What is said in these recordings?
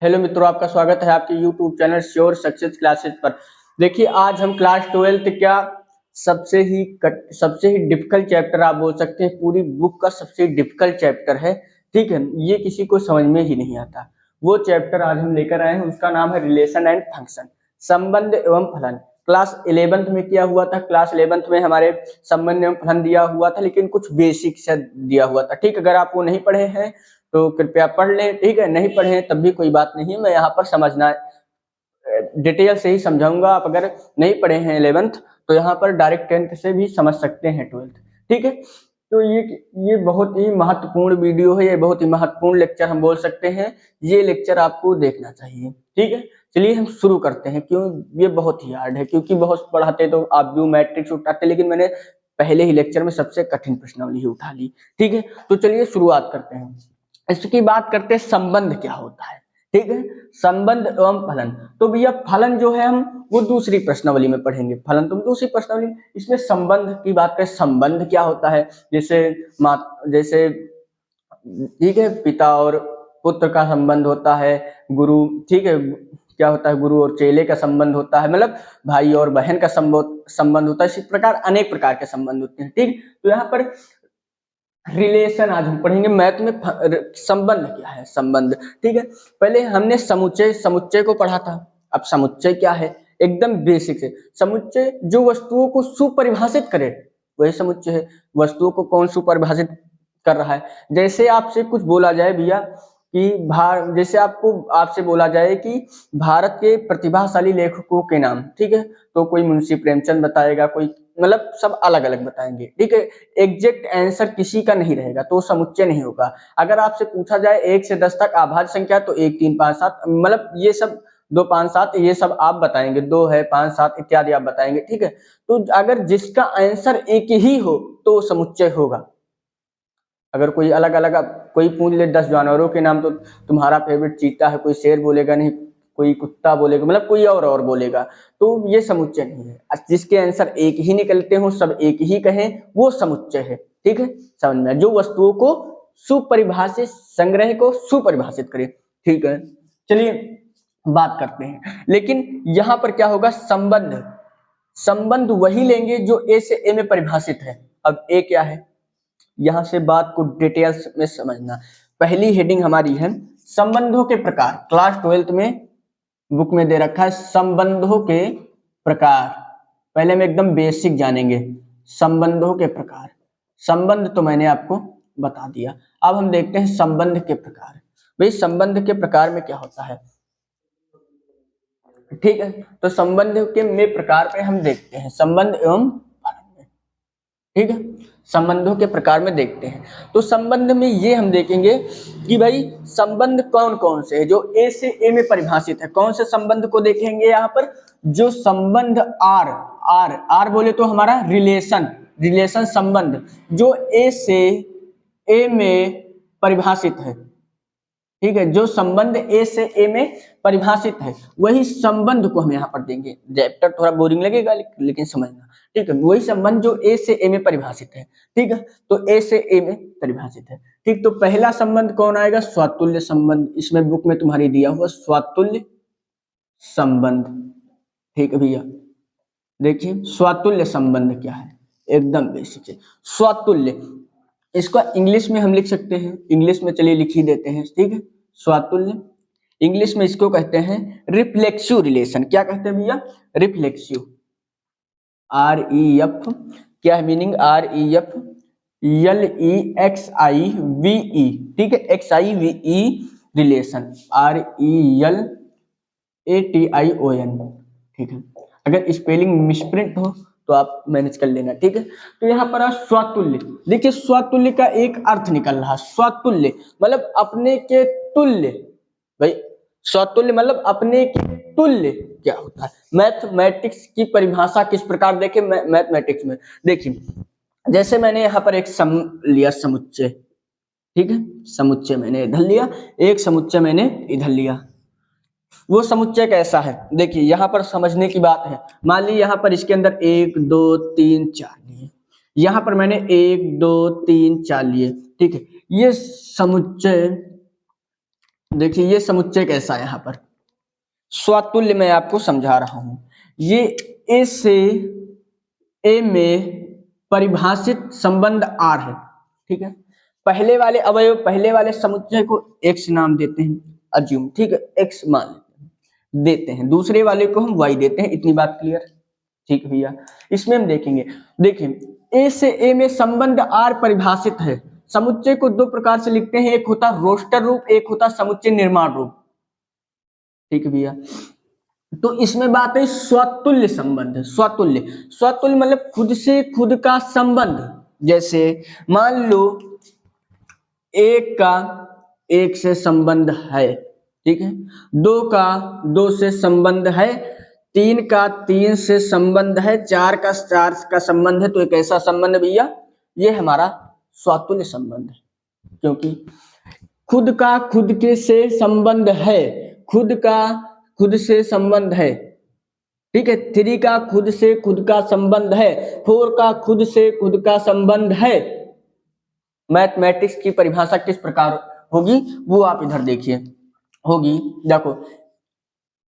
Hello मित्रों, आपका स्वागत है आपके YouTube channel sure success classes पर। देखिए, आज हम क्लास 12th क्या सबसे ही डिफिकल्ट चैप्टर आप बोल सकते हैं, पूरी बुक का सबसे डिफिकल्ट चैप्टर है। ठीक है, ये किसी को समझ में ही नहीं आता। वो चैप्टर आज हम लेकर आए हैं, उसका नाम है रिलेशन एंड फंक्शन, संबंध एवं फलन। क्लास 11th में किया हुआ था। क्लास 11th में हमारे संबंध एवं फलन दिया हुआ था, लेकिन कुछ बेसिक से दिया हुआ था। ठीक, अगर आप वो नहीं पढ़े हैं तो कृपया पढ़ लें। ठीक है, नहीं पढ़े हैं तब भी कोई बात नहीं है, मैं यहाँ पर समझना डिटेल से ही समझाऊंगा। आप अगर नहीं पढ़े हैं 11th तो यहाँ पर डायरेक्ट 10th से भी समझ सकते हैं 12th। ठीक है, तो ये बहुत ही महत्वपूर्ण वीडियो है, ये बहुत ही महत्वपूर्ण लेक्चर हम बोल सकते हैं। ये लेक्चर आपको देखना चाहिए। ठीक है, चलिए हम शुरू करते हैं। क्यों ये बहुत ही हार्ड है, क्योंकि बहुत पढ़ाते तो आप व्यू मैट्रिक्स उठाते, लेकिन मैंने पहले ही लेक्चर में सबसे कठिन प्रश्नावली ही उठा ली। ठीक है, तो चलिए शुरुआत करते हैं। इसकी बात करते हैं संबंध क्या होता है। ठीक है, संबंध एवं फलन। तो भैया फलन जो है हम वो दूसरी प्रश्नावली में पढ़ेंगे, फलन तो दूसरी प्रश्नावली में। इसमें संबंध की बात करें, संबंध क्या होता है, जैसे ठीक है, पिता और पुत्र का संबंध होता है, गुरु, ठीक है, क्या होता है, गुरु और चेले का संबंध होता है, मतलब भाई और बहन का संबंध होता है। इसी प्रकार अनेक प्रकार के संबंध होते हैं। ठीक, तो यहाँ पर रिलेशन आज हम पढ़ेंगे। मैथ में संबंध क्या है, संबंध। ठीक है, पहले हमने समुच्चय को पढ़ा था। अब समुच्चय क्या है, एकदम बेसिक है। समुच्चय जो वस्तुओं को सुपरिभाषित करे वही समुच्चय है। वस्तुओं को कौन सुपरिभाषित कर रहा है? जैसे आपसे कुछ बोला जाए भैया कि जैसे आपसे बोला जाए कि भारत के प्रतिभाशाली लेखकों के नाम। ठीक है, तो कोई मुंशी प्रेमचंद बताएगा, कोई मतलब सब अलग अलग बताएंगे। ठीक है, एग्जैक्ट आंसर किसी का नहीं रहेगा तो समुच्चय नहीं होगा। अगर आपसे पूछा जाए 1 से 10 तक आभाज्य संख्या, तो 1 3 5 7 मतलब ये सब 2 5 7 ये सब आप बताएंगे, 2 है 5 7 इत्यादि आप बताएंगे। ठीक है, तो अगर जिसका आंसर एक ही हो तो समुच्चय होगा। अगर कोई अलग अलग कोई पूछ ले 10 जानवरों के नाम, तो तुम्हारा फेवरेट चीता है, कोई शेर बोलेगा नहीं, कोई कुत्ता बोलेगा, मतलब कोई और बोलेगा, तो ये समुच्चय नहीं है। जिसके आंसर एक ही निकलते हो, सब एक ही कहें, वो समुच्चय है। ठीक है, समझ में, जो वस्तुओं को सुपरिभाषित, संग्रह को सुपरिभाषित करे। ठीक है, चलिए बात करते हैं। लेकिन यहां पर क्या होगा, संबंध। संबंध वही लेंगे जो ए से ए में परिभाषित है। अब ए क्या है, यहां से बात को डिटेल्स में समझना। पहली हेडिंग हमारी है संबंधों के प्रकार। क्लास 12th में बुक में दे रखा है संबंधों के प्रकार। पहले हम एकदम बेसिक जानेंगे संबंधों के प्रकार। संबंध तो मैंने आपको बता दिया। अब हम देखते हैं संबंध के प्रकार। भाई संबंध के प्रकार में क्या होता है? ठीक है, तो संबंध के में प्रकार पे हम देखते हैं संबंध एवं फलन में। ठीक है, संबंधों के प्रकार में देखते हैं। तो संबंध में ये हम देखेंगे कि भाई संबंध कौन कौन से है जो ए से ए में परिभाषित है। कौन से संबंध को देखेंगे यहाँ पर? जो संबंध आर आर आर बोले तो हमारा रिलेशन संबंध जो ए से ए में परिभाषित है। ठीक है, जो संबंध ए से ए में परिभाषित है वही संबंध को हम यहाँ पर देंगे। चैप्टर थोड़ा बोरिंग लगेगा लेकिन समझना। ठीक है, वही संबंध जो ए से ए में परिभाषित है। ठीक है, तो ए से ए में परिभाषित है। ठीक, तो पहला संबंध कौन आएगा? स्वातुल्य संबंध। इसमें बुक में तुम्हारी दिया हुआ स्वातुल्य संबंध। ठीक है भैया, देखिए स्वातुल्य संबंध क्या है, एकदम बेसिक है। स्वातुल्य, इसको इंग्लिश में हम लिख सकते हैं, इंग्लिश में चलिए लिख ही देते हैं। ठीक है, स्वातुल्य इंग्लिश में इसको कहते हैं रिफ्लेक्सिव रिलेशन। क्या कहते हैं भैया? रिफ्लेक्सिव। आर ई एफ, क्या है meaning? R E F L E X I V E. ठीक है, X I V E relation, R E L A T I O N. ठीक है, अगर स्पेलिंग मिसप्रिंट हो तो आप मैनेज कर लेना। ठीक है, तो यहाँ पर स्वातुल्य। देखिए स्वातुल्य का एक अर्थ निकल रहा, स्वातुल्य मतलब अपने के तुल्य। भाई स्वतुल्य मतलब अपने के तुल्य क्या होता है? मैथमेटिक्स की परिभाषा किस प्रकार देखें मैथमेटिक्स में? देखिए, जैसे मैंने यहाँ पर एक लिया समुच्चय। ठीक है, समुच्चय मैंने इधर लिया, एक समुच्चय मैंने इधर लिया। वो समुच्चय कैसा है? देखिए यहाँ पर समझने की बात है। मान लीजिए यहाँ पर इसके अंदर 1 2 3 4 लिए, यहाँ पर मैंने 1 2 3 4 लिए। ठीक है, ये समुच्चय देखिए ये समुच्चय कैसा है, यहाँ पर स्वतुल्य मैं आपको समझा रहा हूं। ये ए से ए में परिभाषित संबंध आर है, ठीक है। पहले वाले अवयव, पहले वाले समुच्चय को एक्स नाम देते हैं, अज्यूम, ठीक है, एक्स मान देते हैं, दूसरे वाले को हम वाई देते हैं। इतनी बात क्लियर, ठीक है भैया। इसमें हम देखेंगे, देखिए ए से ए में संबंध आर परिभाषित है। समुच्चय को दो प्रकार से लिखते हैं, एक होता रोस्टर रूप, एक होता समुच्चय निर्माण रूप, ठीक है भैया। तो इसमें बात है स्वतुल्य संबंध। स्वतुल्य, स्वतुल्य मतलब खुद से खुद का संबंध। जैसे मान लो एक का एक से संबंध है, ठीक है, दो का दो से संबंध है, तीन का तीन से संबंध है, चार का चार का संबंध है। तो एक ऐसा संबंध भैया, ये हमारा स्वतुल्य संबंध है, क्योंकि खुद का खुद के से संबंध है, खुद का खुद से संबंध है, ठीक है। थ्री का खुद से खुद का संबंध है, फोर का खुद से खुद का संबंध है। मैथमेटिक्स की परिभाषा किस प्रकार होगी वो आप इधर देखिए, होगी, देखो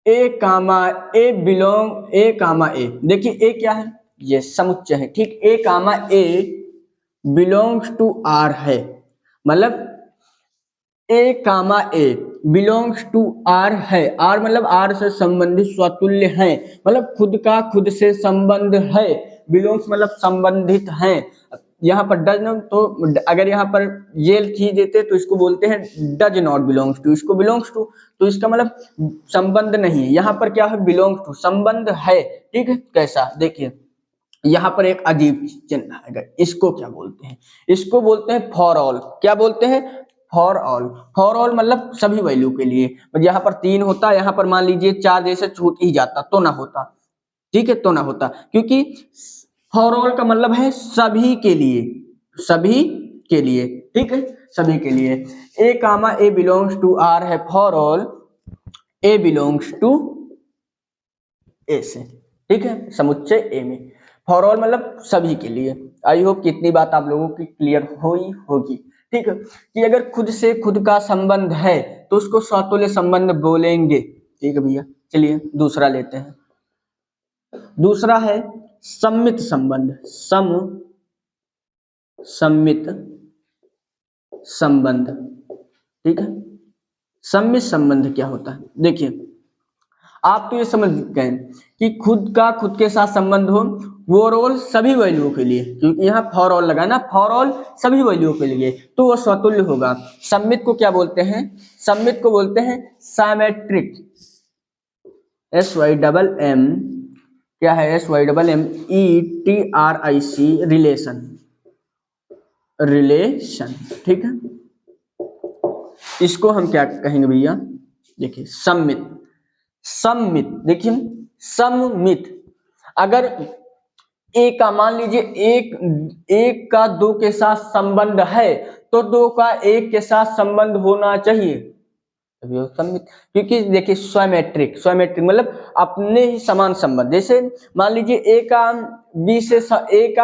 ए कामा ए बिलोंग, ए कामा ए, देखिए ए क्या है, ये समुच्चय है, ठीक। ए comma A belongs to R है, मतलब ए comma A belongs to R है, आर मतलब आर से संबंधित, स्वतुल्य है, मतलब खुद का खुद से संबंध है, बिलोंग्स मतलब संबंधित है। यहाँ पर डज नॉट, तो अगर यहाँ पर ये खींच देते तो इसको बोलते हैं डज नॉट बिलोंग्स टू, इसको बिलोंग्स टू, तो इसका मतलब संबंध नहीं है। यहाँ पर क्या है, बिलोंग्स टू, संबंध है, ठीक है। कैसा, देखिए यहाँ पर एक अजीब चिन्ह है, इसको क्या बोलते हैं, इसको बोलते हैं फॉर ऑल। क्या बोलते हैं, फॉर ऑल। फॉर ऑल मतलब सभी वैल्यू के लिए। यहाँ पर तीन होता, यहाँ पर मान लीजिए चार जैसे छूट ही जाता तो ना होता, ठीक है, तो ना होता, क्योंकि फॉर ऑल का मतलब है सभी के लिए, सभी के लिए, ठीक है, सभी के लिए। A comma A belongs to R है, for all A belongs to A से, ठीक है, समुच्चय ए में फॉर ऑल मतलब सभी के लिए। आई होप कितनी बात आप लोगों की क्लियर हुई होगी, ठीक है, कि अगर खुद से खुद का संबंध है तो उसको स्वतुल्य संबंध बोलेंगे, ठीक है भैया। चलिए दूसरा लेते हैं, दूसरा है सम्मित संबंध। सम्मित संबंध, ठीक है। सम्मित संबंध क्या होता है, देखिए आप तो ये समझ गए कि खुद का खुद के साथ संबंध हो, वो रोल सभी वैल्यू के लिए, क्योंकि यहाँ फॉर ऑल लगा ना, फॉर ऑल सभी वैल्यू के लिए, तो वो स्वतुल्य होगा। सम्मित को क्या बोलते हैं, सम्मित को बोलते हैं साइमेट्रिक, SYMM, क्या है, SYMMETRIC, रिलेशन, रिलेशन, ठीक है। इसको हम क्या कहेंगे भैया, देखिए सम्मित। सम्मित, देखिए सम्मित, अगर एक का मान लीजिए एक का दो के साथ संबंध है तो दो का एक के साथ संबंध होना चाहिए, तभी वो सम्मित। क्योंकि देखिए स्वैमेट्रिक, स्वैमेट्रिक मतलब अपने ही समान संबंध। जैसे मान लीजिए ए का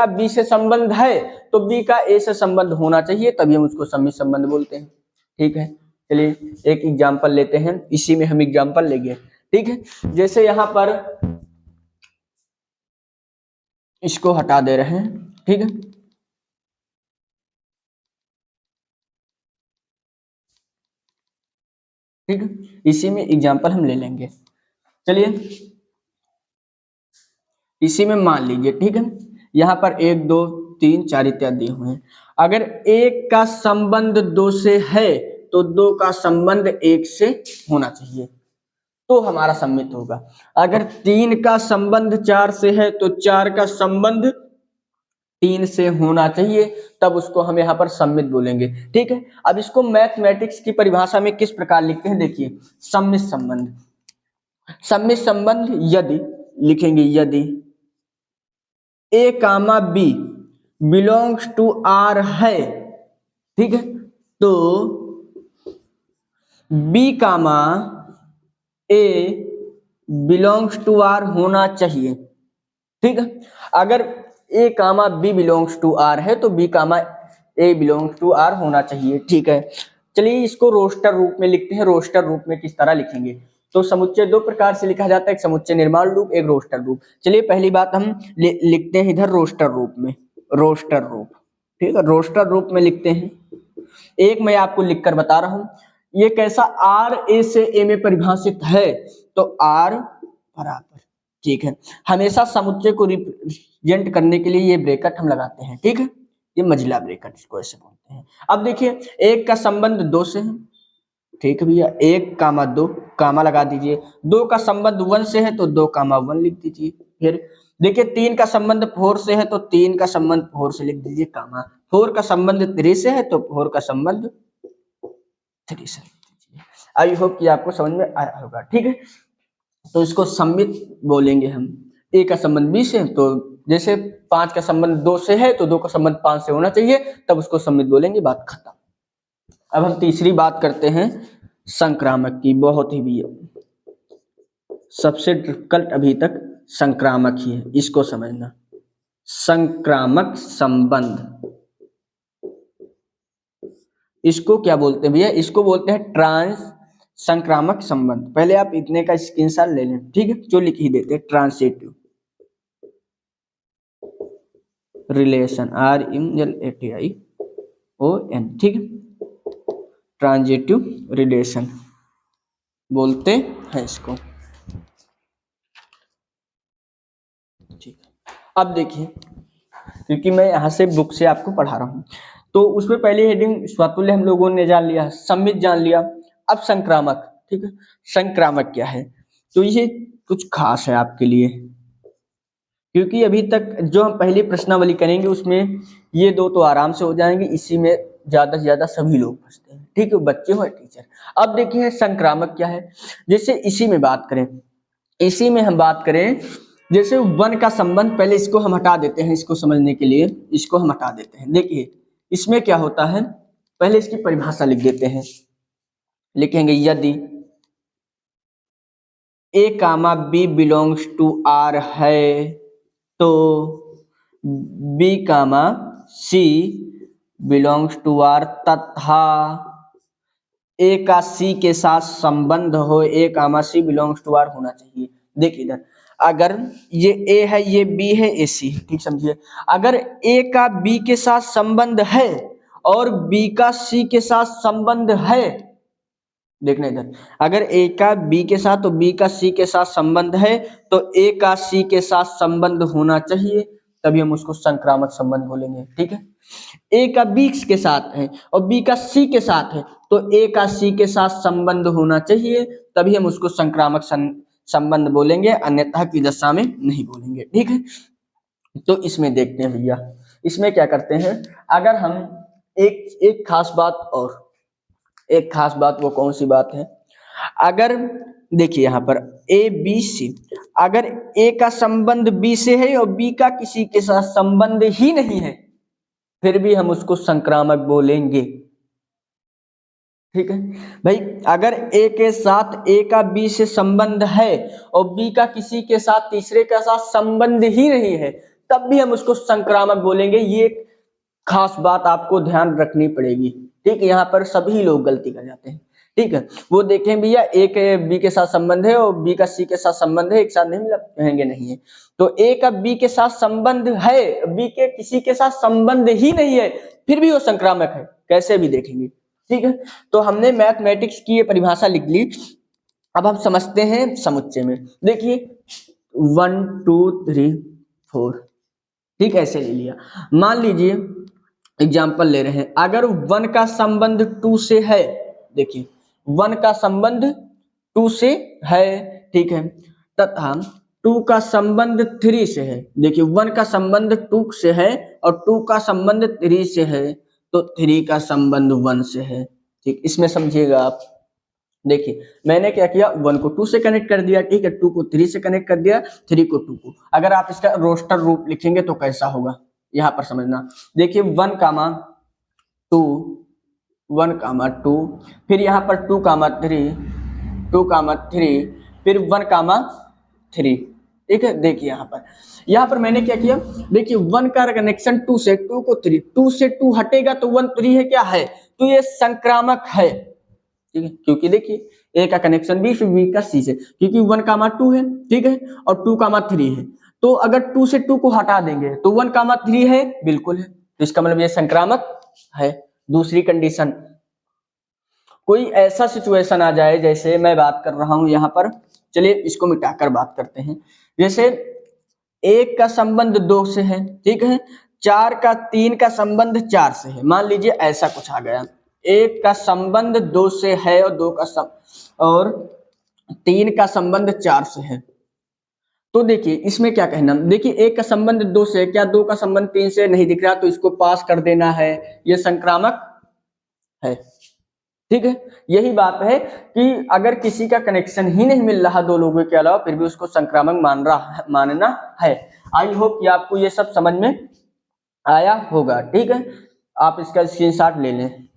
बी से संबंध है तो बी का ए से संबंध होना चाहिए, तभी हम उसको सम्मित संबंध बोलते हैं, ठीक है। चलिए एक एग्जांपल लेते हैं, इसी में हम एग्जांपल लेंगे, ठीक है। जैसे यहाँ पर इसको हटा दे रहे हैं, ठीक है, ठीक है, इसी में एग्जांपल हम ले लेंगे। चलिए इसी में मान लीजिए, ठीक है, यहाँ पर एक दो तीन चार इत्यादि दिए हुए हैं। अगर एक का संबंध दो से है तो दो का संबंध एक से होना चाहिए, तो हमारा सम्मित होगा। अगर तीन का संबंध चार से है तो चार का संबंध तीन से होना चाहिए, तब उसको हम यहाँ पर सम्मित बोलेंगे, ठीक है। अब इसको मैथमेटिक्स की परिभाषा में किस प्रकार लिखते हैं, देखिए सम्मित संबंध। सम्मित संबंध यदि लिखेंगे, यदि A comma B belongs to R है, ठीक है, तो B comma A belongs to R होना चाहिए, ठीक है। अगर A comma B belongs to R है तो B comma A belongs to R होना चाहिए, ठीक है। चलिए इसको रोस्टर रूप में लिखते हैं। रोस्टर रूप में किस तरह लिखेंगे? तो समुच्चय दो प्रकार से लिखा जाता है, एक समुच्चय निर्माण रूप, एक रोस्टर रूप। चलिए पहली बात हम लिखते हैं इधर रोस्टर रूप में, रोस्टर रूप, ठीक है, रोस्टर रूप में लिखते हैं। एक मैं आपको लिखकर बता रहा हूं, ये कैसा, आर ए से ए में परिभाषित है, तो आर बराबर, ठीक है, हमेशा समुच्चय को रिप्रेजेंट करने के लिए ये ब्रैकेट हम लगाते हैं, ठीक है, ये मंझला ब्रैकेट इसको ऐसे बोलते हैं। अब देखिए एक का संबंध दो से है, ठीक है भैया, 1, 2 कामा लगा दीजिए। 2 का संबंध 1 से है तो 2, 1 लिख दीजिए। फिर देखिए 3 का संबंध 4 से है तो 3 का संबंध 4 से लिख दीजिए कामा। 4 का संबंध 3 से है तो 4 का संबंध 3 से लिख दीजिए। आई होप कि आपको समझ में आ रहा होगा, ठीक है। तो इसको सम्मित बोलेंगे हम। ए का संबंध 20 है तो जैसे 5 का संबंध 2 से है तो 2 का संबंध 5 से होना चाहिए, तब उसको सम्मित बोलेंगे, बात खत्म। अब हम तीसरी बात करते हैं संक्रामक की, बहुत ही भी सबसे डिफिकल्ट अभी तक संक्रामक ही है, इसको समझना। संक्रामक संबंध, इसको क्या बोलते हैं भैया? इसको बोलते हैं ट्रांस संक्रामक संबंध। पहले आप इतने का स्क्रीनशॉट ले लें, ठीक है, जो लिख ही देते हैं, ट्रांसिटिव रिलेशन, RELATION, ठीक है, ट्रांजिटिव रिलेशन बोलते हैं इसको, ठीक है। अब देखिए, क्योंकि मैं यहाँ से बुक से आपको पढ़ा रहा हूँ, तो उसमें पहले हेडिंग स्वतुल्य हम लोगों ने जान लिया, सम्मित जान लिया। अब संक्रामक, ठीक है, संक्रामक क्या है? तो ये कुछ खास है आपके लिए, क्योंकि अभी तक जो हम पहली प्रश्नावली करेंगे उसमें ये दो तो आराम से हो जाएंगे, इसी में ज्यादा से ज्यादा सभी लोग फंसते हैं, ठीक है, बच्चे हो या टीचर। अब देखिए संक्रामक क्या है, जैसे इसी में बात करें, इसी में हम बात करें, जैसे वन का संबंध, पहले इसको हम हटा देते हैं, इसको समझने के लिए इसको हम हटा देते हैं। देखिए इसमें क्या होता है, पहले इसकी परिभाषा लिख देते हैं, लिखेंगे यदि A comma B belongs to R है तो B comma C belongs to R, तथा ए का सी के साथ संबंध हो, A comma C belongs to R होना चाहिए। देखिए इधर, अगर ये ए है, ये बी है, ए सी, ठीक समझिए। अगर ए का बी के साथ संबंध है और बी का सी के साथ संबंध है, देखना इधर, अगर ए का बी के साथ तो बी का सी के साथ संबंध है, तो ए का सी के साथ संबंध होना चाहिए, तभी हम उसको संक्रामक संबंध बोलेंगे, ठीक है। ए का बी के साथ है और बी का सी के साथ है, तो ए का सी के साथ संबंध होना चाहिए, तभी हम उसको संक्रामक संबंध बोलेंगे, अन्यथा की दशा में नहीं बोलेंगे, ठीक है। तो इसमें देखते हैं भैया, इसमें क्या करते हैं, अगर हम एक खास बात, और एक खास बात, वो कौन सी बात है, अगर देखिए यहाँ पर ए बी सी, अगर ए का संबंध बी से है और बी का किसी के साथ संबंध ही नहीं है, फिर भी हम उसको संक्रामक बोलेंगे, ठीक है भाई। अगर ए के साथ, ए का बी से संबंध है और बी का किसी के साथ, तीसरे के साथ संबंध ही नहीं है, तब भी हम उसको संक्रामक बोलेंगे। ये खास बात आपको ध्यान रखनी पड़ेगी, ठीक है। यहाँ पर सभी लोग गलती कर जाते हैं, ठीक है। वो देखें भैया, ए के बी के साथ संबंध है और बी का सी के साथ संबंध है, एक साथ नहीं मिला, कहेंगे नहीं है। तो ए का बी के साथ संबंध है, बी के किसी के साथ संबंध ही नहीं है, फिर भी वो संक्रामक है, कैसे भी देखेंगे, ठीक है। तो हमने मैथमेटिक्स की ये परिभाषा लिख ली। अब हम समझते हैं समुच्चय में। देखिए 1 2 3 4, ठीक, ऐसे ले लिया। मान लीजिए एग्जाम्पल ले रहे हैं, अगर 1 का संबंध 2 से है, देखिए 1 का संबंध 2 से है, ठीक है, तथा 2 का संबंध 3 से है। देखिए 1 का संबंध 2 से है और 2 का संबंध 3 से है, तो 3 का संबंध 1 से है, ठीक। इसमें समझिएगा आप, देखिए मैंने क्या किया, 1 को 2 से कनेक्ट कर दिया, ठीक है, 2 को 3 से कनेक्ट कर दिया, 3 को 2 को। अगर आप इसका रोस्टर रूप लिखेंगे तो कैसा होगा, यहाँ पर समझना। देखिए 1 कामा 2, 1 कामा 2, फिर यहाँ पर 2 कामा 3, 2 कामा 3, फिर 1 कामा 3, ठीक है, देखिए यहाँ पर मैंने क्या किया, देखिए 1 का कनेक्शन 2 से, 2 को 3, 2 से 2 हटेगा तो 1 3 है, क्या है, तो ये संक्रामक है, ठीक है, क्योंकि देखिए ए का कनेक्शन बी, फिर बी का सी से, क्योंकि 1 कामा 2 है, ठीक है, और 2 कामा 3 है, तो अगर 2 से 2 को हटा देंगे तो 1 कामा 3 है, बिल्कुल है, तो इसका मतलब ये संक्रामक है। दूसरी कंडीशन, कोई ऐसा सिचुएशन आ जाए, जैसे मैं बात कर रहा हूं यहाँ पर, चलिए इसको मिटाकर बात करते हैं, जैसे 1 का संबंध 2 से है, ठीक है, 3 का संबंध 4 से है, मान लीजिए ऐसा कुछ आ गया, 1 का संबंध 2 से है और 3 का संबंध 4 से है, तो देखिए इसमें क्या कहना, देखिए 1 का संबंध 2 से, क्या 2 का संबंध 3 से नहीं दिख रहा, तो इसको पास कर देना है, ये संक्रामक है, ठीक है। यही बात है कि अगर किसी का कनेक्शन ही नहीं मिल रहा दो लोगों के अलावा, फिर भी उसको संक्रामक मानना है। आई होप कि आपको ये सब समझ में आया होगा, ठीक है, आप इसका स्क्रीनशॉट ले लें।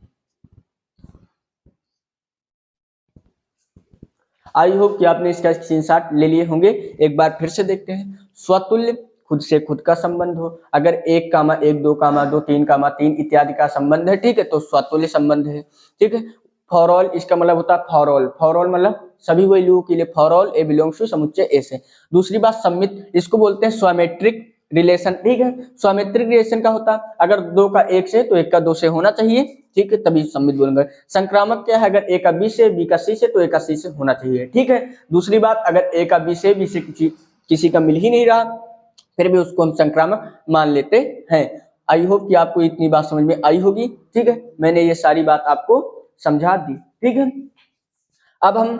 आई होप कि आपने इसका स्क्रीनशॉट ले लिए होंगे। एक बार फिर से देखते हैं, स्वतुल्य खुद से खुद का संबंध हो, अगर 1 कामा 1 2 कामा 2 3 कामा 3 इत्यादि का संबंध है, ठीक है, तो स्वतुल्य संबंध है, ठीक है। फॉर ऑल, इसका मतलब होता है फॉर ऑल, फॉर ऑल मतलब सभी वैल्यू के लिए, for all A belongs to समुच्चय ए से। दूसरी बात सम्मित, इसको बोलते हैं स्वमेट्रिक रिलेशन, ठीक है। स्वमेट्रिक रिलेशन का होता है अगर 2 का 1 से तो 1 का 2 से होना चाहिए, ठीक है, तभी सम्मित बोलेंगे। संक्रामक क्या है, अगर ए का बी से, बी का सी से, तो ए का सी से होना चाहिए, ठीक है। दूसरी बात, अगर ए का बी से, बी से किसी का मिल ही नहीं रहा, फिर भी उसको हम संक्रामक मान लेते हैं। आई होप कि आपको इतनी बात समझ में आई होगी, ठीक है, मैंने ये सारी बात आपको समझा दी, ठीक है। अब हम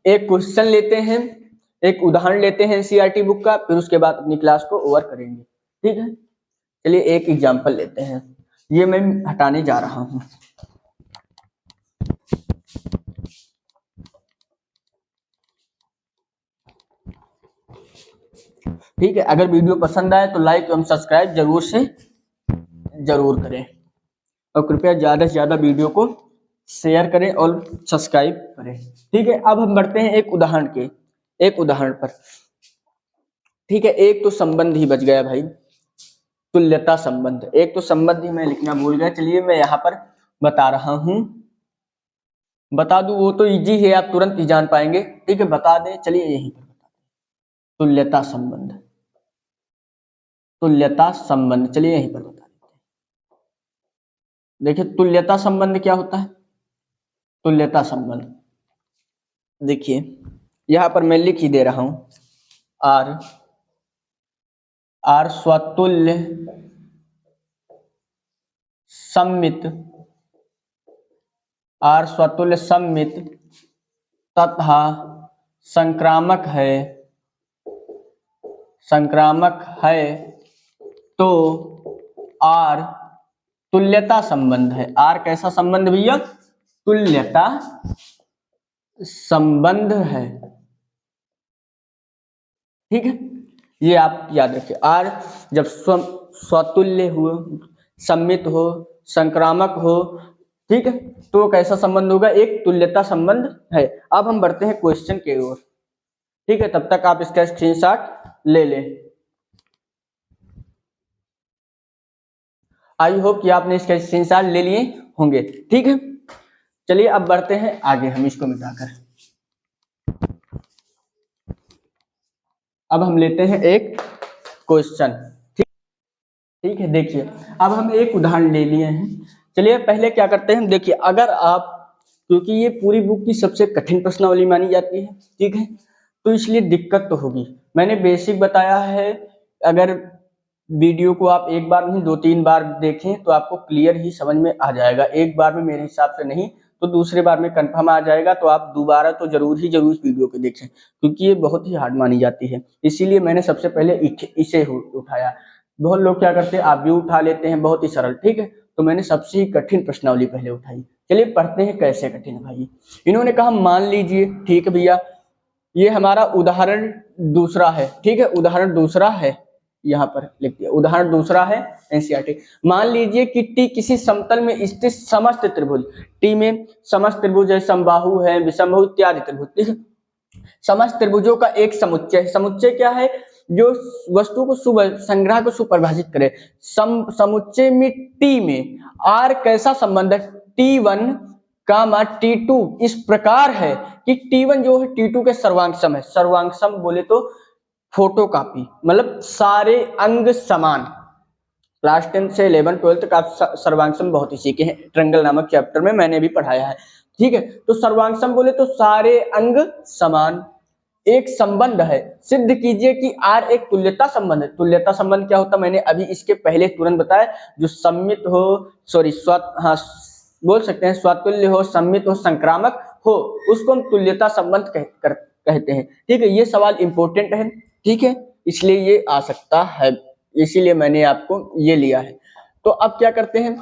एक क्वेश्चन लेते हैं, एक उदाहरण लेते हैं एनसीईआरटी बुक का, फिर उसके बाद अपनी क्लास को ओवर करेंगे, ठीक है। चलिए एक एग्जांपल लेते हैं, ये मैं हटाने जा रहा हूं। ठीक है, अगर वीडियो पसंद आए तो लाइक एवं सब्सक्राइब जरूर करें, और कृपया ज्यादा से ज्यादा वीडियो को शेयर करें और सब्सक्राइब करें, ठीक है। अब हम बढ़ते हैं एक उदाहरण पर, ठीक है। एक तो संबंध ही बच गया भाई, तुल्यता संबंध, एक तो संबंध ही मैं लिखना भूल गया, चलिए मैं यहाँ पर बता रहा हूं, बता दूं वो तो इजी है, आप तुरंत ही जान पाएंगे, ठीक है, बता दें, चलिए यहीं पर बता दें, तुल्यता संबंध, चलिए यहीं पर बता देते हैं। देखिए तुल्यता संबंध क्या होता है, तुल्यता संबंध देखिए यहाँ पर मैं लिख ही दे रहा हूं, आर स्वतुल्य सम्मित, आर स्वतुल्य सम्मित तथा संक्रामक है तो आर तुल्यता संबंध है। आर कैसा संबंध भैया, तुल्यता संबंध है, ठीक है, ये आप याद रखिए। आर जब स्वतुल्य हो, सम्मित हो, संक्रामक हो, ठीक है, तो कैसा संबंध होगा, एक तुल्यता संबंध है। अब हम बढ़ते हैं क्वेश्चन की ओर, ठीक है, तब तक आप इसका स्क्रीनशॉट ले लें। आई होप कि आपने इसका स्क्रीनशॉट ले लिए होंगे, ठीक है। चलिए अब बढ़ते हैं आगे, हम इसको मिटाकर अब हम लेते हैं एक क्वेश्चन, ठीक है। देखिए अब हम एक उदाहरण ले लिए हैं, चलिए पहले क्या करते हैं, देखिए अगर आप, क्योंकि ये पूरी बुक की सबसे कठिन प्रश्नावली मानी जाती है, ठीक है, तो इसलिए दिक्कत तो होगी। मैंने बेसिक बताया है, अगर वीडियो को आप एक बार नहीं 2-3 बार देखें तो आपको क्लियर ही समझ में आ जाएगा, एक बार में मेरे हिसाब से नहीं तो दूसरे बार में कंफर्म आ जाएगा, तो आप दोबारा तो जरूर इस वीडियो को देखें, क्योंकि ये बहुत ही हार्ड मानी जाती है, इसीलिए मैंने सबसे पहले इसे उठाया। बहुत लोग क्या करते हैं, आप भी उठा लेते हैं बहुत ही सरल, ठीक है, तो मैंने सबसे ही कठिन प्रश्नावली पहले उठाई। चलिए पढ़ते हैं कैसे कठिन भाई। इन्होंने कहा मान लीजिए, ठीक है भैया, ये हमारा उदाहरण दूसरा है, ठीक है, उदाहरण दूसरा है, यहाँ पर लिख दिया, उदाहरण दूसरा है एनसीईआरटी। मान लीजिए कि टी किसी समतल में स्थित समस्त त्रिभुज, टी में समस्त त्रिभुज है, समबाहु है, विषमबाहु इत्यादि त्रिभुज, ठीक है, समस्त त्रिभुजों का एक समुच्चय, समुच्चय क्या है, जो वस्तु को संग्रह को सुपरिभाषित करे। समुच्चय में टी में आर कैसा संबंध है, T1 कामा T2 इस प्रकार है कि T1 जो है T2 के सर्वांग सम है। सर्वांग सम बोले तो फोटोकॉपी, मतलब सारे अंग समान। क्लास 10 से 11 12 का सर्वांग सम बहुत ही सीखे हैं, ट्रायंगल नामक चैप्टर में मैंने भी पढ़ाया है। ठीक है, तो सर्वांग सम बोले तो सारे अंग समान। एक संबंध है, सिद्ध कीजिए कि R एक तुल्यता संबंध है। तुल्यता संबंध क्या होता है, मैंने अभी इसके पहले तुरंत बताया। जो सम्मित हो, सॉरी बोल सकते हैं स्वतुल्य हो, सम्मित हो, संक्रामक हो, उसको हम तुल्यता संबंध कहते हैं। ठीक है, ये सवाल इंपॉर्टेंट है। ठीक है, इसलिए ये आ सकता है, इसीलिए मैंने आपको ये लिया है। तो अब क्या करते हैं,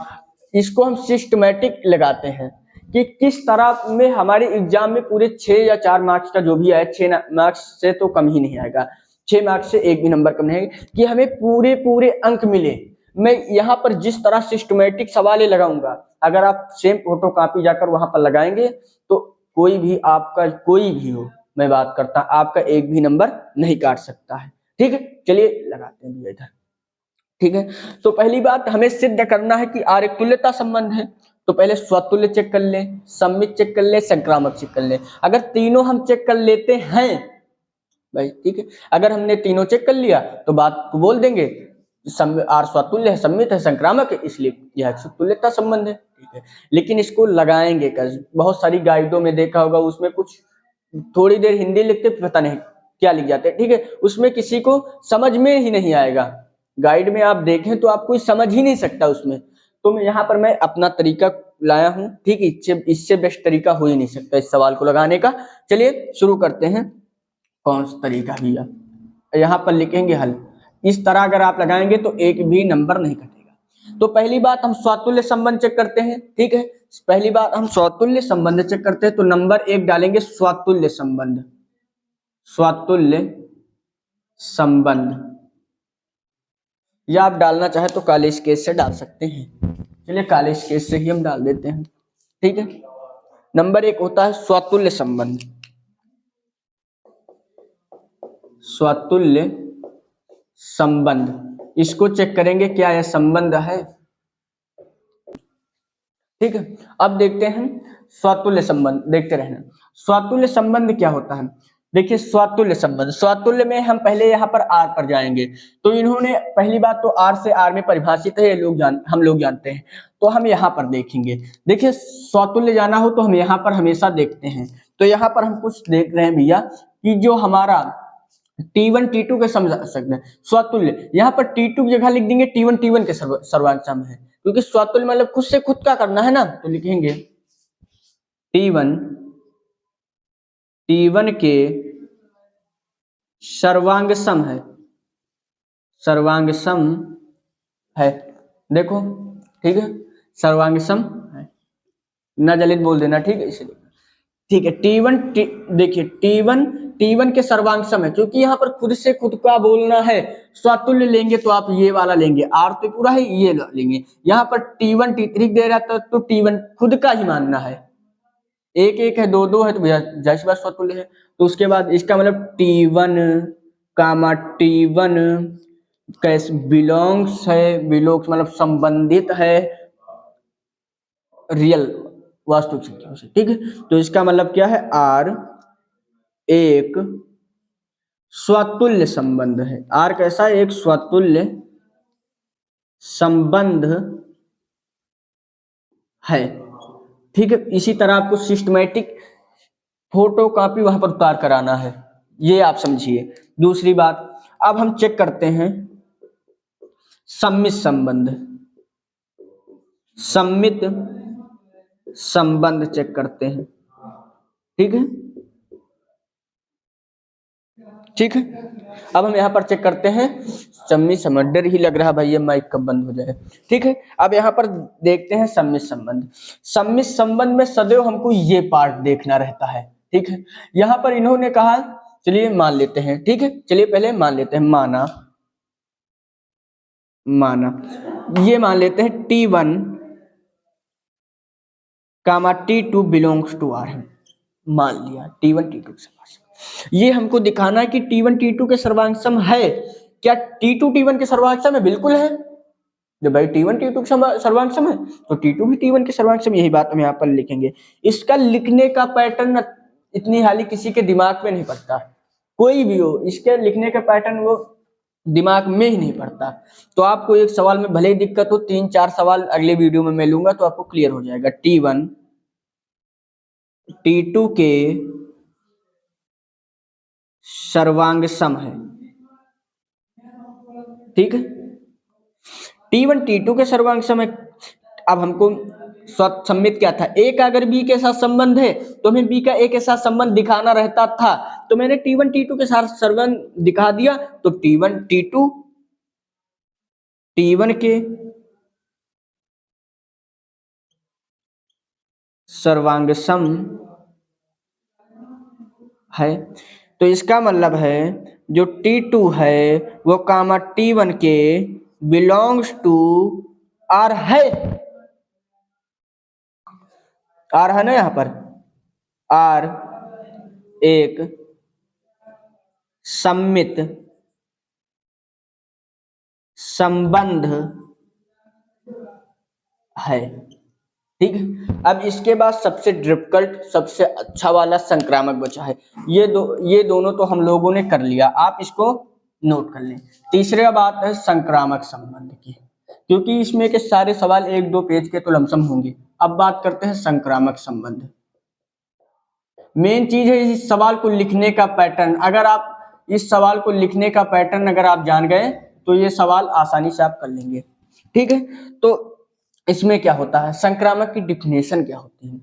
इसको हम सिस्टमैटिक लगाते हैं कि किस तरह में हमारे एग्जाम में पूरे 6 या 4 मार्क्स का जो भी आए, 6 मार्क्स से तो कम ही नहीं आएगा, 6 मार्क्स से एक भी नंबर कम नहीं आएगा, कि हमें पूरे पूरे अंक मिले। मैं यहाँ पर जिस तरह सिस्टमैटिक सवाल लगाऊंगा, अगर आप सेम फोटो कॉपी जाकर वहां पर लगाएंगे तो कोई भी आपका, कोई भी हो, मैं बात करता, आपका एक भी नंबर नहीं काट सकता है। ठीक है, चलिए लगाते हैं इधर। ठीक है, तो पहली बात हमें सिद्ध करना है कि आर एक तुल्यता संबंध है। तो पहले स्वतुल्य चेक कर लें, सम्मित चेक कर लें, संक्रामक चेक कर लें। अगर तीनों हम चेक कर लेते हैं भाई, ठीक है, अगर हमने तीनों चेक कर लिया तो बात को बोल देंगे आर स्वतुल्य है, सम्मित है, संक्रामक है, इसलिए यह तुल्यता संबंध है। ठीक है, लेकिन इसको लगाएंगे कैसे? बहुत सारी गाइडों में देखा होगा, उसमें कुछ थोड़ी देर हिंदी लिखते पता नहीं क्या लिख जाते हैं। ठीक है, उसमें किसी को समझ में ही नहीं आएगा। गाइड में आप देखें तो आप कोई समझ ही नहीं सकता उसमें। तो मैं यहाँ पर मैं अपना तरीका लाया हूँ। ठीक है, इससे बेस्ट तरीका हो ही नहीं सकता इस सवाल को लगाने का। चलिए शुरू करते हैं। कौन सा तरीका भैया? यहाँ पर लिखेंगे हल। इस तरह अगर आप लगाएंगे तो एक भी नंबर नहीं कटेगा। तो पहली बात हम स्वतुल्य संबंध चेक करते हैं। ठीक है, पहली बात हम स्वतुल्य संबंध चेक करते हैं, तो नंबर 1 डालेंगे स्वतुल्य संबंध। स्वतुल्य संबंध, या आप डालना चाहे तो काले स्केच से डाल सकते हैं। चलिए काले स्केच से ही हम डाल देते हैं। ठीक है, नंबर 1 होता है स्वतुल्य संबंध। स्वतुल्य संबंध, इसको चेक करेंगे क्या यह संबंध है। ठीक है, अब देखते हैं स्वतुल्य संबंध, देखते रहना। स्वतुल्य संबंध क्या होता है? देखिए स्वतुल्य संबंध, स्वतुल्य में हम पहले यहाँ पर आर पर जाएंगे। तो इन्होंने पहली बात तो आर से आर में परिभाषित है, हम लोग जानते हैं। तो हम यहाँ पर देखेंगे। देखिए स्वतुल्य जाना हो तो हम यहाँ पर हमेशा देखते हैं। तो यहाँ पर हम कुछ देख रहे हैं भैया कि जो हमारा T1 T2 के समझ सकते हैं स्वतुल्य, यहाँ पर T2 की जगह लिख देंगे T1 T1 के सर्वांग सम है, क्योंकि स्वतुल्य मतलब खुद से खुद का करना है ना। तो लिखेंगे T1 T1 के सर्वांग सम है, सर्वांग सम है। देखो ठीक है, सर्वांग सम है, ना जलित बोल देना। ठीक है, इसलिए ठीक है T1 देखिए T1 के सर्वांग सम है, क्योंकि यहाँ पर खुद से खुद का बोलना है। स्वतुल्य लेंगे तो आप ये वाला लेंगे, आर तो पूरा है, ये लेंगे। यहाँ पर T1 T3 दे रहा था तो T1 खुद का ही मानना है। 1 1 है, 2 2 है, तो भैया जाहिर बात स्वतुल्य है। तो उसके बाद इसका मतलब T1 कामा T1 कैसे बिलोंग्स है, बिलोंग्स मतलब संबंधित है रियल वास्तविक संख्याओं से। ठीक है, तो इसका मतलब क्या है, आर एक स्वतुल्य संबंध है। आर कैसा है? एक स्वतुल्य संबंध है। ठीक है, इसी तरह आपको सिस्टमैटिक फोटो कॉपी वहां पर उतार कराना है, ये आप समझिए। दूसरी बात, अब हम चेक करते हैं सम्मित संबंध। सम्मित संबंध चेक करते हैं। ठीक है, ठीक है, अब हम यहाँ पर चेक करते हैं सम्मित संबंध। डर ही लग रहा भाई ये माइक कब बंद हो जाए। ठीक है, अब यहाँ पर देखते हैं सम्मित संबंध। सम्मित संबंध में सदैव हमको ये पार्ट देखना रहता है। ठीक है, यहाँ पर इन्होंने कहा, चलिए मान लेते हैं। ठीक है, चलिए पहले मान लेते हैं, माना ये मान लेते हैं T1 comma T2 belongs to R है। मान लिया T1 T2 से। ये हमको दिखाना है कि T1 T2 के सर्वांग सम है। क्या T2 T1 के सर्वांग सम है? बिल्कुल है। जब भाई T1 T2 के सर्वांग सम है तो T2 भी T1 के सर्वांग सम, यही बात हम यहाँ पर लिखेंगे। इसका लिखने का पैटर्न इतनी हाली किसी के दिमाग में नहीं पड़ता, कोई भी हो इसके लिखने का पैटर्न वो दिमाग में ही नहीं पड़ता। तो आपको एक सवाल में भले ही दिक्कत हो, 3-4 सवाल अगले वीडियो में मैं लूंगा तो आपको क्लियर हो जाएगा। T1 T2 के सर्वांग सम है, ठीक है। T1 T2 के सर्वांग सम है। अब हमको सम्मित क्या था, ए का अगर बी के साथ संबंध है तो हमें बी का ए के साथ संबंध दिखाना रहता था, तो मैंने T1 T2 के साथ संबंध दिखा दिया। तो T1 T2 T1 के सर्वांग सम है। तो इसका मतलब है जो T2 है वो कामा T1 के बिलोंग्स टू आर है। आर है ना यहाँ पर, आर एक सम्मित संबंध है, ठीक है। अब इसके बाद सबसे डिफिकल्ट, सबसे अच्छा वाला संक्रामक बचा है। ये दोनों तो हम लोगों ने कर लिया, आप इसको नोट कर लें। तीसरा बात है संक्रामक संबंध की, क्योंकि इसमें के सारे सवाल 1-2 पेज के तो लमसम होंगे। अब बात करते हैं संक्रामक संबंध। मेन चीज है इस सवाल को लिखने का पैटर्न। अगर आप इस सवाल को लिखने का पैटर्न अगर आप जान गए तो ये सवाल आसानी से आप कर लेंगे, ठीक है। तो इसमें क्या होता है, संक्रामक की डिफिनेशन क्या होती है,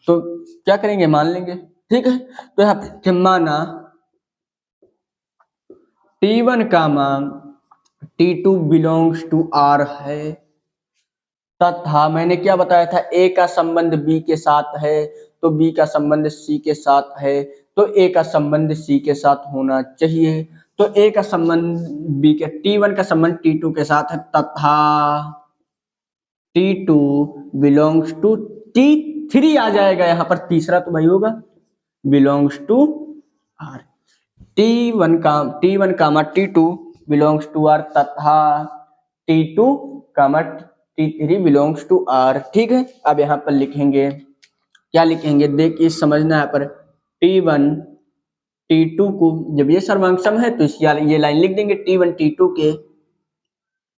तो क्या करेंगे, मान लेंगे, ठीक है। तो यहाँ पे माना T1 का मान T2 बिलोंग्स टू R है, तथा मैंने क्या बताया था, ए का संबंध बी के साथ है तो बी का संबंध सी के साथ है, तो ए का संबंध सी के साथ होना चाहिए। तो ए का संबंध बी के, T1 का संबंध T2 के साथ है, तथा T2 बिलोंग्स टू T3 आ जाएगा यहाँ पर, तीसरा तो भाई होगा belongs to R। T1 comma T2 belongs to R तथा T2 comma T3 belongs to R, ठीक है। अब यहाँ पर लिखेंगे, क्या लिखेंगे, देखिए समझना यहाँ पर। T1 T2 को जब ये सर्वांग सम है तो ये लाइन लिख देंगे, T1 T2 के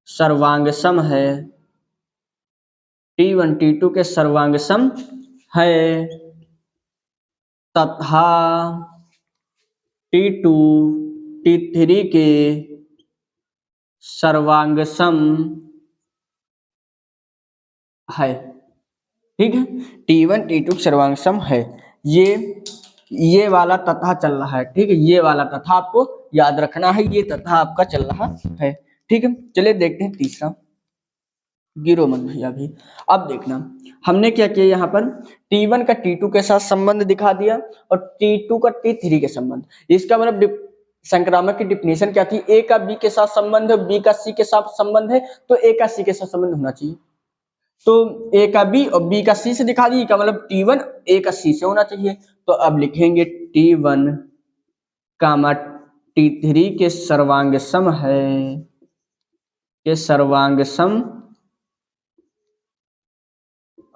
सर्वांग सम है, T1 T2 के सर्वांग सम है, तथा T2 T3 के सर्वांग सम है, ठीक है। T1 T2 सर्वांग सम है, ये वाला तथा चल रहा है, ठीक है। ये वाला तथा आपको याद रखना है, ये तथा आपका चल रहा है, ठीक है। चलिए देखते हैं तीसरा, गिरो मत भैया भी। अब देखना हमने क्या किया, यहाँ पर T1 का T2 के साथ संबंध दिखा दिया और T2 का T3 के संबंध। इसका मतलब संक्रामक की डिफिनेशन क्या थी, ए का बी के साथ संबंध है, बी का सी के साथ संबंध है, तो ए का सी के साथ संबंध होना चाहिए। तो ए का बी और बी का सी से दिखा दी, का मतलब T1 ए का सी से होना चाहिए। तो अब लिखेंगे T1 कामा T3 के सर्वांग सम है, के सर्वांग सम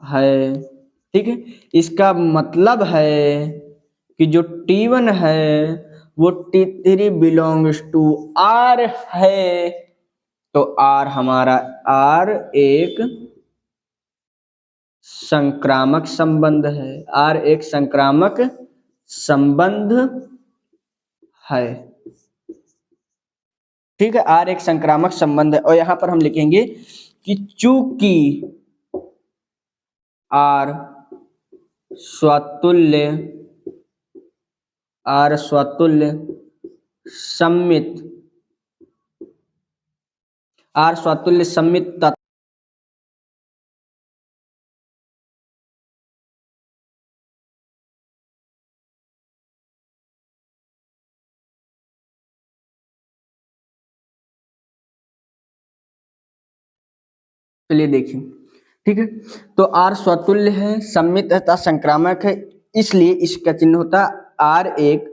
है, ठीक है। इसका मतलब है कि जो T1 है वो T3 बिलोंग्स टू R है, तो R हमारा एक संक्रामक संबंध है, R एक संक्रामक संबंध है, ठीक है। R एक संक्रामक संबंध है। और यहां पर हम लिखेंगे कि चूंकि R स्वतुल्य सम्मित तत्व चलिए देखिए, ठीक है। तो R स्वतुल्य है, सम्मित तथा संक्रामक है, इसलिए इसका चिन्ह होता R एक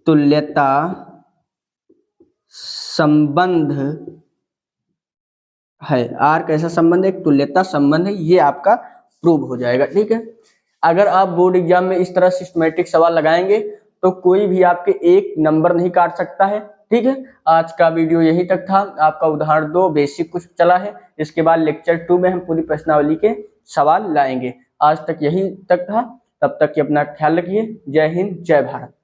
तुल्यता संबंध है। आर कैसा संबंध है? एक तुल्यता संबंध है, ये आपका प्रूव हो जाएगा। ठीक है, अगर आप बोर्ड एग्जाम में इस तरह सिस्टमेटिक सवाल लगाएंगे तो कोई भी आपके एक नंबर नहीं काट सकता है। ठीक है, आज का वीडियो यही तक था। आपका उदाहरण 2 बेसिक कुछ चला है, इसके बाद लेक्चर 2 में हम पूरी प्रश्नावली के सवाल लाएंगे। आज तक यही तक था, तब तक कि अपना ख्याल रखिए। जय हिंद, जय भारत।